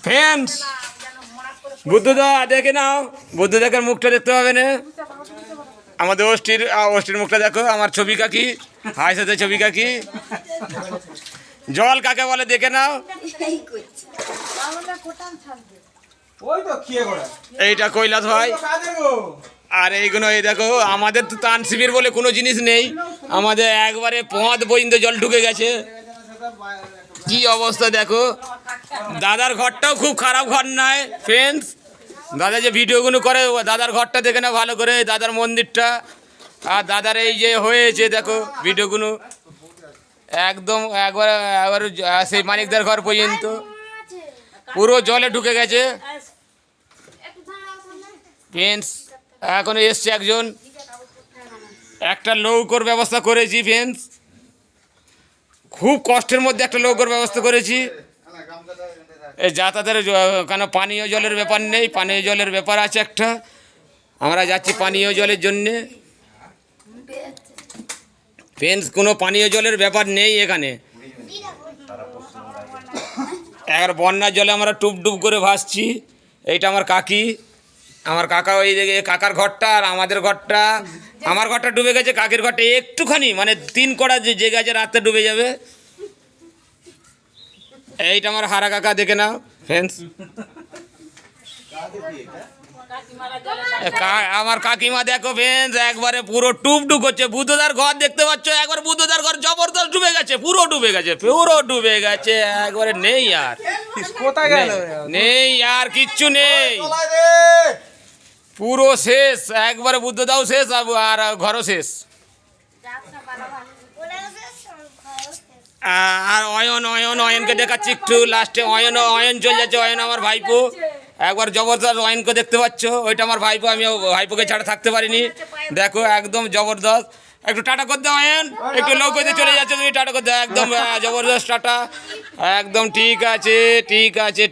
Friends, বুদ্ধদা দেখে নাও, বুদ্ধদাকে মুখটা দেখতে হবে না। আমাদের অষ্টির মুখটা দেখো, আমার ছবি কাকি, হাই সাথে ছবি কাকি। জল কাকে বলে দেখে নাও। এইটা কৈলাস ভাই, আর এইগুলো এই দেখো। আমাদের তো ত্রাণ শিবির বলে কোনো জিনিস নেই, আমাদের একবারে পথ পর্যন্ত জল ঢুকে গেছে। কি অবস্থা দেখো। দাদার ঘরটাও খুব খারাপ ঘর নয় ফ্রেন্ডস। দাদা যে ভিডিওগুলো করে, দাদার ঘরটা দেখে না ভালো করে, দাদার মন্দিরটা। আর দাদার এই যে হয়েছে দেখো ভিডিওগুলো, একদম একবার সেই মানিকদার ঘর পর্যন্ত পুরো জলে ঢুকে গেছে ফ্রেন্ডস। এখন এসছে একজন, একটা নৌকোর ব্যবস্থা করেছি ফ্রেন্ডস। খুব কষ্টের মধ্যে একটা নৌকোর ব্যবস্থা করেছি। এই যাতায়াতের কেন পানীয় জলের ব্যাপার নেই, পানীয় জলের ব্যাপার আছে একটা। আমরা যাচ্ছি পানীয় জলের জন্যে ফ্রেন্ডস। কোনো পানীয় জলের ব্যাপার নেই এখানে। একবার বন্যার জলে আমরা টুপডুপ করে ভাসছি। এইটা আমার কাকি, আমার কাকা, ওই দিকে কাকার ঘরটা আর আমাদের ঘরটা। আমার ঘরটা ডুবে গেছে, কাকির ঘরটা একটুখানি মানে 3 কড়া যে গেছে, রাতে ডুবে যাবে। এইটা আমার হারা কাকা, দেখে নাও ফ্রেন্ডস। আমার কাকিমা দেখো ফ্রেন্ডস, একবারে পুরো টুপডুপ করছে। বুদ্ধদার ঘর দেখতে পাচ্ছ, একবার বুদ্ধদার ঘর জবরদস্ত ডুবে গেছে, পুরো ডুবে গেছে, পুরো ডুবে গেছে, একবারে নেই আর, নেই আর কিচ্ছু নেই, পুরো শেষ একবারে। বুদ্ধদাও শেষ আর ঘরও শেষ। আর অয়নকে দেখাচ্ছি একটু লাস্টে। অয়ন চলে যাচ্ছে, অয়ন আমার ভাইপো, একবার জবরদস্ত। অয়নকে দেখতে পাচ্ছ, ওইটা আমার ভাইপো। আমি ভাইপোকে ছাড়া থাকতে পারিনি, দেখো একদম জবরদস্ত। একটু টাটা করতে অয়ন, একটু নৌকোতে চলে যাচ্ছে তুমি, টাটা করতে একদম জবরদস্ত টাটা, একদম ঠিক আছে, ঠিক আছে।